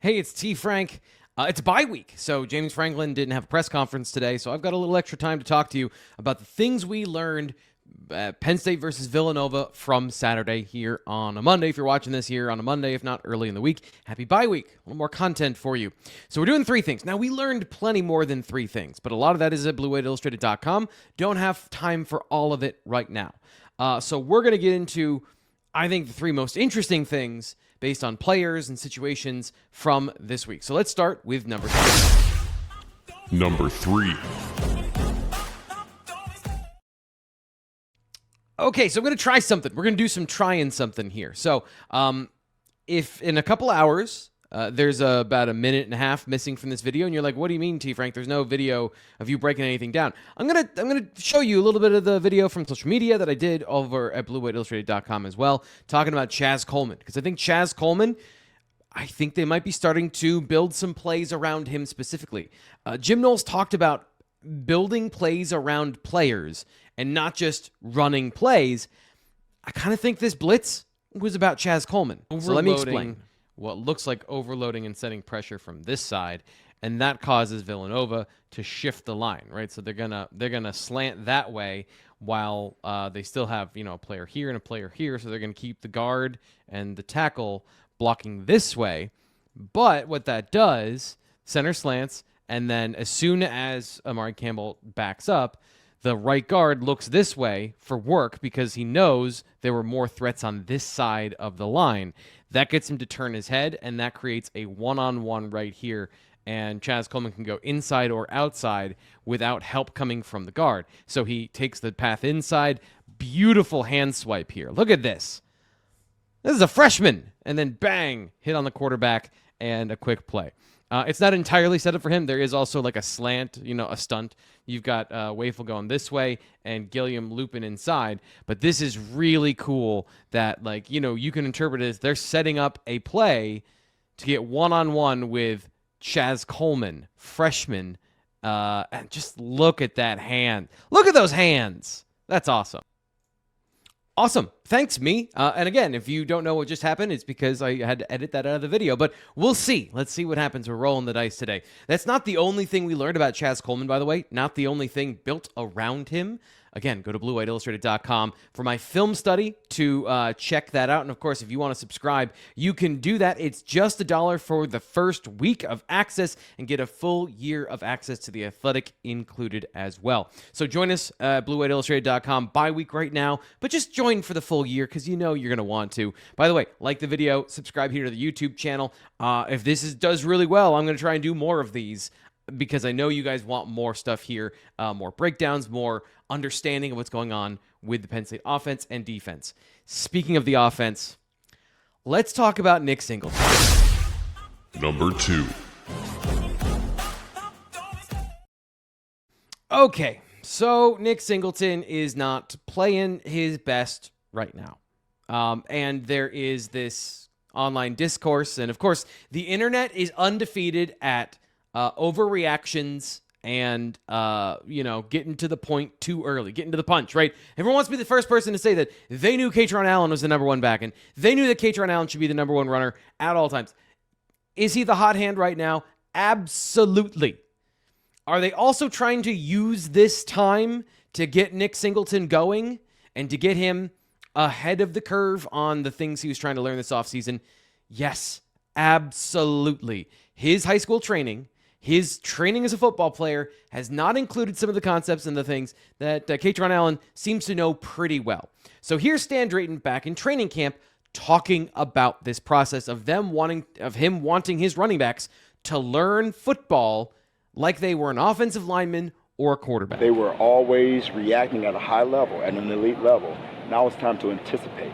Hey, it's T. Frank. It's a bye week, so James Franklin didn't have a press conference today, so I've got a little extra time to talk to you about the things we learned Penn State versus Villanova from Saturday here on a Monday. If you're watching this here on a Monday, if not early in the week, happy bye week. A little more content for you. So we're doing three things. Now, we learned plenty more than three things, but a lot of that is at bluewhiteillustrated.com. Don't have time for all of it right now. So we're going to get into, I think, the three most interesting things based on players and situations from this week. So let's start with number three. Number 3. Okay, so I'm going to try something. We're going to do some trying something here. So if in a couple hours, there's about a minute and a half missing from this video, and you're like, what do you mean, T. Frank? There's no video of you breaking anything down. I'm gonna show you a little bit of the video from social media that I did over at bluewhiteillustrated.com as well, talking about Chaz Coleman. Because I think Chaz Coleman, I think they might be starting to build some plays around him specifically. Jim Knowles talked about building plays around players and not just running plays. I kind of think this blitz was about Chaz Coleman. So let me explain. What looks like overloading and setting pressure from this side, and that causes Villanova to shift the line, right? So they're gonna slant that way while they still have a player here and a player here, so they're gonna keep the guard and the tackle blocking this way. But what that does, center slants, and then as soon as Amari Campbell backs up, the right guard looks this way for work because he knows there were more threats on this side of the line. That gets him to turn his head, and that creates a one-on-one right here, and Chaz Coleman can go inside or outside without help coming from the guard. So he takes the path inside. Beautiful hand swipe here. Look at this. This is a freshman. And then bang, hit on the quarterback and a quick play. It's not entirely set up for him. There is also like a slant, a stunt. You've got Wafel going this way and Gilliam looping inside. But this is really cool that, you can interpret it as they're setting up a play to get one-on-one with Chaz Coleman, freshman. And just look at that hand. Look at those hands. That's awesome. Awesome. Thanks, me. And again, if you don't know what just happened, it's because I had to edit that out of the video. But we'll see. Let's see what happens. We're rolling the dice today. That's not the only thing we learned about Chaz Coleman, by the way. Not the only thing built around him. Again, go to bluewhiteillustrated.com for my film study to check that out. And, of course, if you want to subscribe, you can do that. It's just $1 for the first week of access and get a full year of access to The Athletic included as well. So join us at bluewhiteillustrated.com bye week right now, but just join for the full year because you're going to want to. By the way, like the video, subscribe here to the YouTube channel. If this does really well, I'm going to try and do more of these, because I know you guys want more stuff here, more breakdowns, more understanding of what's going on with the Penn State offense and defense. Speaking of the offense, let's talk about Nick Singleton. Number 2. Okay, so Nick Singleton is not playing his best right now. And there is this online discourse, and of course, the internet is undefeated at overreactions and, getting to the point too early, getting to the punch, right? Everyone wants to be the first person to say that they knew Kaytron Allen was the number one back, and they knew that Kaytron Allen should be the number one runner at all times. Is he the hot hand right now? Absolutely. Are they also trying to use this time to get Nick Singleton going and to get him ahead of the curve on the things he was trying to learn this offseason? Yes, absolutely. His high school training, his training as a football player has not included some of the concepts and the things that Kaytron Allen seems to know pretty well. So here's Stan Drayton back in training camp talking about this process of him wanting his running backs to learn football like they were an offensive lineman or a quarterback. They were always reacting at a high level, at an elite level. Now it's time to anticipate.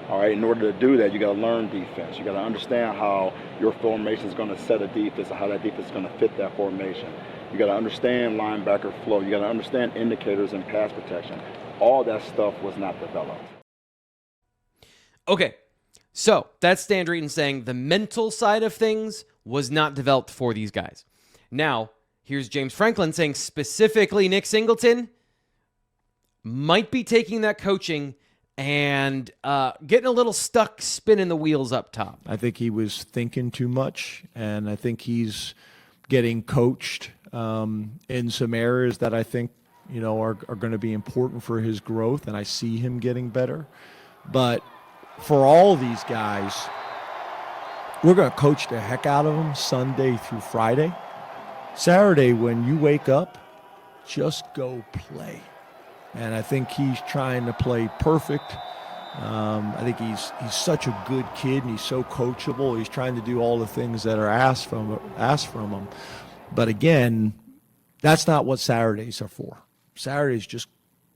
All right, in order to do that, you got to learn defense. You got to understand how your formation is going to set a defense and how that defense is going to fit that formation. You got to understand linebacker flow. You got to understand indicators and pass protection. All that stuff was not developed. Okay, so that's Stan Drayton saying the mental side of things was not developed for these guys. Now, here's James Franklin saying specifically Nick Singleton might be taking that coaching and getting a little stuck spinning the wheels up top. I think he was thinking too much, and I think he's getting coached in some areas that I think, are going to be important for his growth, and I see him getting better. But for all these guys, we're going to coach the heck out of them Sunday through Friday. Saturday, when you wake up, just go play. And I think he's trying to play perfect. I think he's such a good kid, and he's so coachable. He's trying to do all the things that are asked from him. But again, that's not what Saturdays are for. Saturdays, just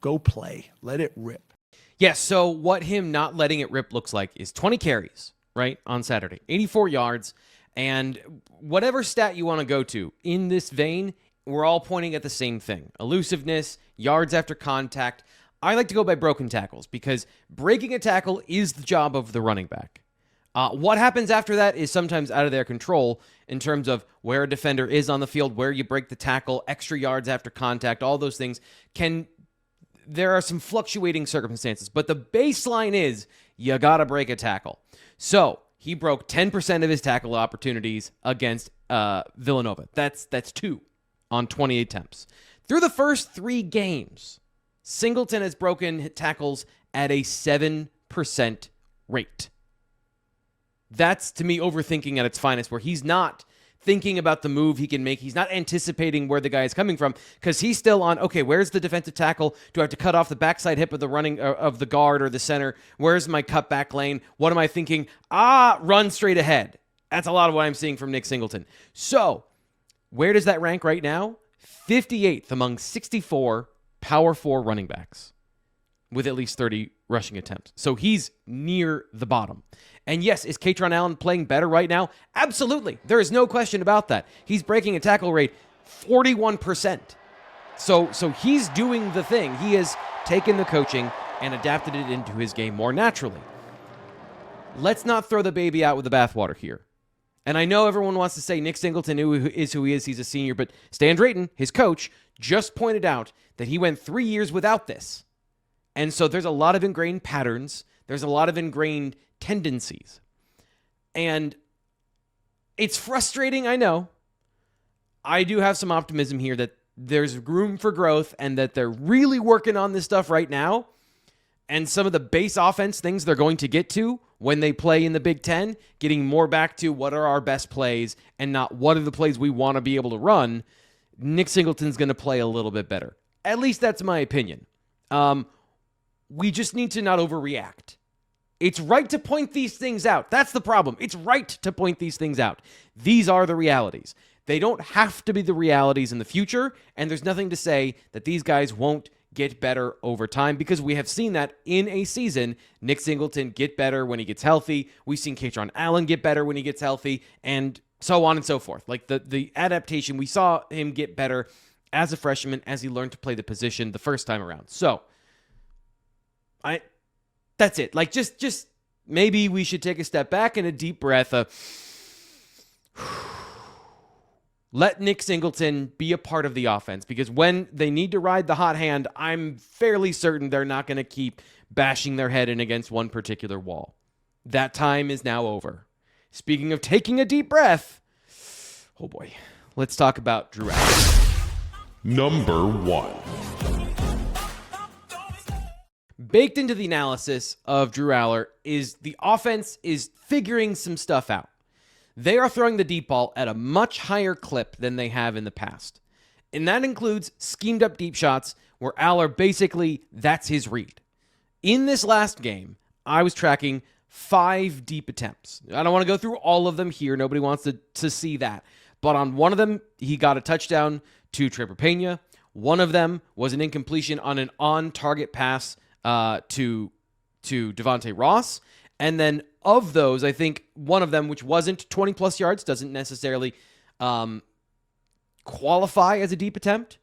go play. Let it rip. Yes, so what him not letting it rip looks like is 20 carries, right, on Saturday, 84 yards, and whatever stat you want to go to in this vein, we're all pointing at the same thing. Elusiveness, yards after contact. I like to go by broken tackles because breaking a tackle is the job of the running back. What happens after that is sometimes out of their control in terms of where a defender is on the field, where you break the tackle, extra yards after contact, all those things there are some fluctuating circumstances, but the baseline is you got to break a tackle. So he broke 10% of his tackle opportunities against Villanova. That's 2 on 20 attempts. Through the first 3 games, Singleton has broken tackles at a 7% rate. That's, to me, overthinking at its finest, where he's not thinking about the move he can make. He's not anticipating where the guy is coming from because he's still on, okay, where's the defensive tackle? Do I have to cut off the backside hip of the running of the guard or the center? Where's my cutback lane? What am I thinking? Run straight ahead. That's a lot of what I'm seeing from Nick Singleton. So where does that rank right now? 58th among 64 Power 4 running backs with at least 30 rushing attempts. So he's near the bottom. And yes, is Kaytron Allen playing better right now? Absolutely. There is no question about that. He's breaking a tackle rate 41%. So he's doing the thing. He has taken the coaching and adapted it into his game more naturally. Let's not throw the baby out with the bathwater here. And I know everyone wants to say Nick Singleton is who he is. He's a senior. But Stan Drayton, his coach, just pointed out that he went 3 years without this. And so there's a lot of ingrained patterns. There's a lot of ingrained tendencies. And it's frustrating, I know. I do have some optimism here that there's room for growth and that they're really working on this stuff right now. And some of the base offense things they're going to get to when they play in the Big Ten, getting more back to what are our best plays and not what are the plays we want to be able to run, Nick Singleton's going to play a little bit better. At least that's my opinion. We just need to not overreact. It's right to point these things out. That's the problem. It's right to point these things out. These are the realities. They don't have to be the realities in the future, and there's nothing to say that these guys won't get better over time because we have seen that in a season. Nick Singleton get better when he gets healthy. We've seen Kaytron Allen get better when he gets healthy, and so on and so forth. Like the adaptation, we saw him get better as a freshman as he learned to play the position the first time around. So that's it. Like just maybe we should take a step back and a deep breath. Let Nick Singleton be a part of the offense because when they need to ride the hot hand, I'm fairly certain they're not going to keep bashing their head in against one particular wall. That time is now over. Speaking of taking a deep breath, oh boy, let's talk about Drew Allar. Number 1. Baked into the analysis of Drew Allar is the offense is figuring some stuff out. They are throwing the deep ball at a much higher clip than they have in the past. And that includes schemed up deep shots where Allar basically, that's his read. In this last game, I was tracking 5 deep attempts. I don't want to go through all of them here. Nobody wants to see that. But on one of them, he got a touchdown to Trevor Pena. One of them was an incompletion on an on-target pass to Devontae Ross. And then of those, I think one of them, which wasn't 20-plus yards, doesn't necessarily qualify as a deep attempt.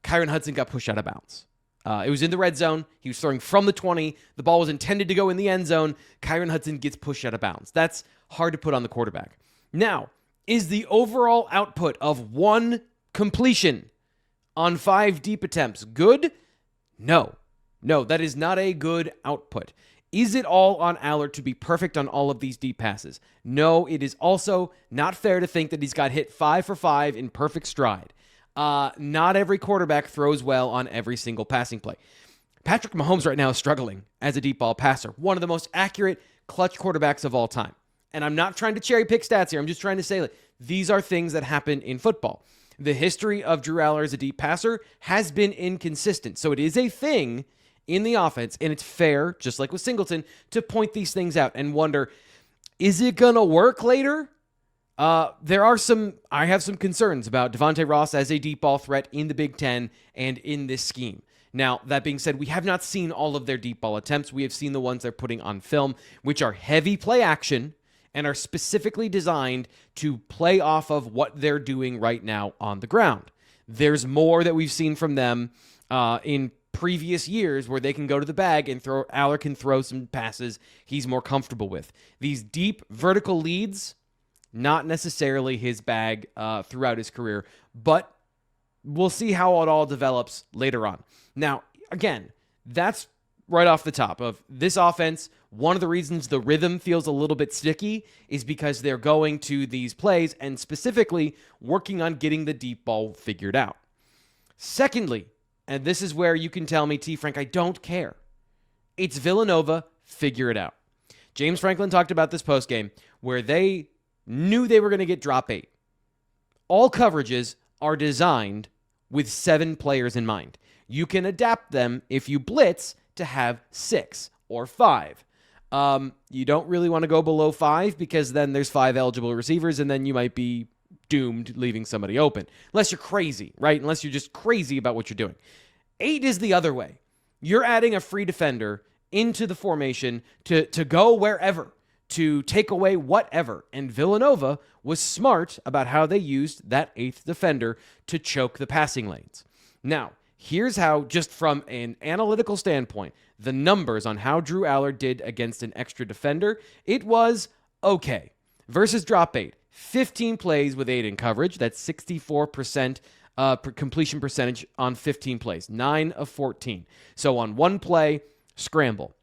Kyron Hudson got pushed out of bounds. It was in the red zone. He was throwing from the 20. The ball was intended to go in the end zone. Kyron Hudson gets pushed out of bounds. That's hard to put on the quarterback. Now, is the overall output of 1 completion on 5 deep attempts good? No. No, that is not a good output. Is it all on Allar to be perfect on all of these deep passes? No, it is also not fair to think that he's got hit 5 for 5 in perfect stride. Not every quarterback throws well on every single passing play. Patrick Mahomes right now is struggling as a deep ball passer. One of the most accurate clutch quarterbacks of all time. And I'm not trying to cherry pick stats here. I'm just trying to say, like, these are things that happen in football. The history of Drew Allar as a deep passer has been inconsistent. So it is a thing in the offense, and it's fair, just like with Singleton, to point these things out and wonder, is it going to work later? I have some concerns about Devontae Ross as a deep ball threat in the Big Ten and in this scheme. Now, that being said, we have not seen all of their deep ball attempts. We have seen the ones they're putting on film, which are heavy play action and are specifically designed to play off of what they're doing right now on the ground. There's more that we've seen from them in previous years where they can go to the bag and Allar can throw some passes he's more comfortable with. These deep vertical leads, not necessarily his bag throughout his career, but we'll see how it all develops later on. Now, again, that's right off the top of this offense. One of the reasons the rhythm feels a little bit sticky is because they're going to these plays and specifically working on getting the deep ball figured out. Secondly, and this is where you can tell me, T. Frank, I don't care. It's Villanova, figure it out. James Franklin talked about this postgame where they knew they were going to get drop 8. All coverages are designed with 7 players in mind. You can adapt them if you blitz to have 6 or 5. You don't really want to go below 5 because then there's 5 eligible receivers and then you might be doomed leaving somebody open. Unless you're crazy, right? Unless you're just crazy about what you're doing. 8 is the other way. You're adding a free defender into the formation to go wherever, to take away whatever. And Villanova was smart about how they used that 8th defender to choke the passing lanes. Now, here's how, just from an analytical standpoint, the numbers on how Drew Allar did against an extra defender, it was okay. Versus drop 8, 15 plays with 8 in coverage. That's 64% completion percentage on 15 plays, 9 of 14. So on one play, scramble.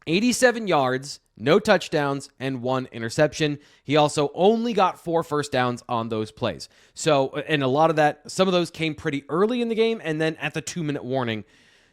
87 yards, no touchdowns, and 1 interception. He also only got 4 first downs on those plays. So, and a lot of that, some of those came pretty early in the game and then at the 2-minute warning.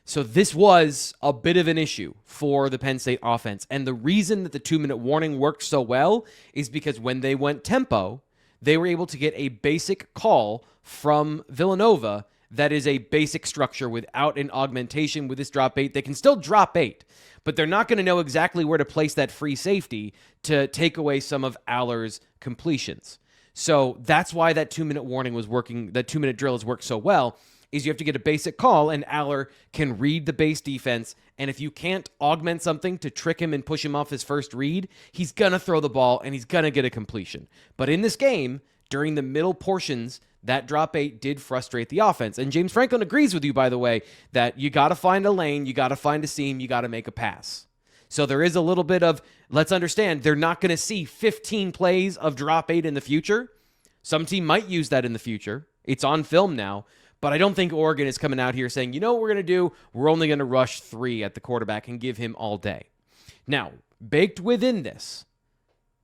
So this was a bit of an issue for the Penn State offense. And the reason that the 2-minute warning worked so well is because when they went tempo, they were able to get a basic call from Villanova that is a basic structure without an augmentation with this drop 8. They can still drop 8, but they're not going to know exactly where to place that free safety to take away some of Allar's completions. So that's why that 2-minute warning was working, that 2-minute drill has worked so well, is you have to get a basic call, and Allar can read the base defense, and if you can't augment something to trick him and push him off his first read, he's going to throw the ball, and he's going to get a completion. But in this game, during the middle portions, that drop 8 did frustrate the offense. And James Franklin agrees with you, by the way, that you got to find a lane, you got to find a seam, you got to make a pass. So there is a little bit of, let's understand, they're not going to see 15 plays of drop 8 in the future. Some team might use that in the future. It's on film now. But I don't think Oregon is coming out here saying, you know what we're going to do? We're only going to rush 3 at the quarterback and give him all day. Now, baked within this,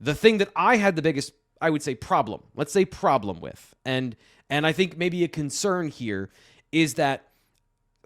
the thing that I had the biggest, I would say, problem with, and I think maybe a concern here is that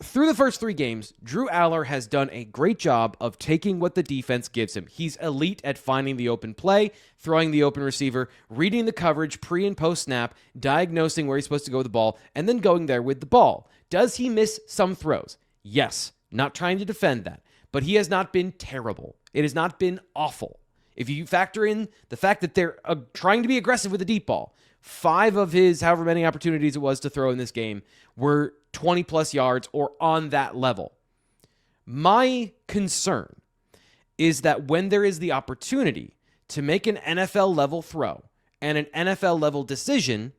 through the first 3 games, Drew Allar has done a great job of taking what the defense gives him. He's elite at finding the open play, throwing the open receiver, reading the coverage pre and post snap, diagnosing where he's supposed to go with the ball, and then going there with the ball. Does he miss some throws? Yes. Not trying to defend that. But he has not been terrible. It has not been awful. If you factor in the fact that they're trying to be aggressive with the deep ball, 5 of his however many opportunities it was to throw in this game were 20-plus yards or on that level. My concern is that when there is the opportunity to make an NFL-level throw and an NFL-level decision,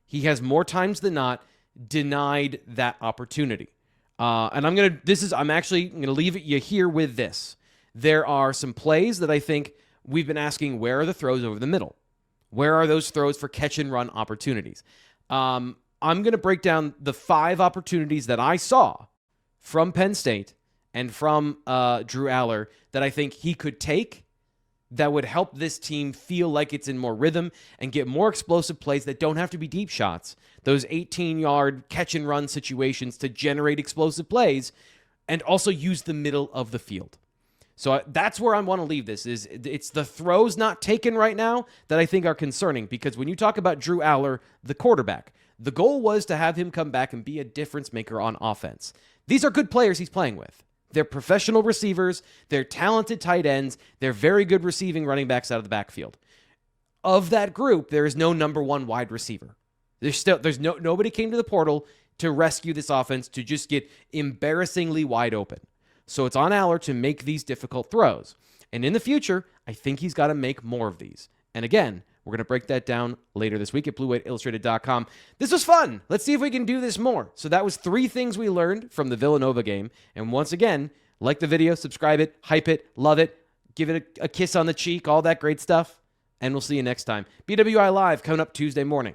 he has more times than not denied that opportunity. And I'm actually going to leave you here with this. There are some plays that I think we've been asking, where are the throws over the middle? Where are those throws for catch-and-run opportunities? I'm going to break down the 5 opportunities that I saw from Penn State and from Drew Allar that I think he could take that would help this team feel like it's in more rhythm and get more explosive plays that don't have to be deep shots. Those 18-yard catch-and-run situations to generate explosive plays and also use the middle of the field. So that's where I want to leave this. It's the throws not taken right now that I think are concerning, because when you talk about Drew Allar, the quarterback, the goal was to have him come back and be a difference maker on offense. These are good players he's playing with. They're professional receivers. They're talented tight ends. They're very good receiving running backs out of the backfield. Of that group, there is no number one wide receiver. Nobody came to the portal to rescue this offense to just get embarrassingly wide open. So it's on Allar to make these difficult throws. And in the future, I think he's got to make more of these. And again, we're going to break that down later this week at BlueWhiteIllustrated.com. This was fun. Let's see if we can do this more. So that was 3 things we learned from the Villanova game. And once again, like the video, subscribe it, hype it, love it, give it a kiss on the cheek, all that great stuff. And we'll see you next time. BWI Live coming up Tuesday morning.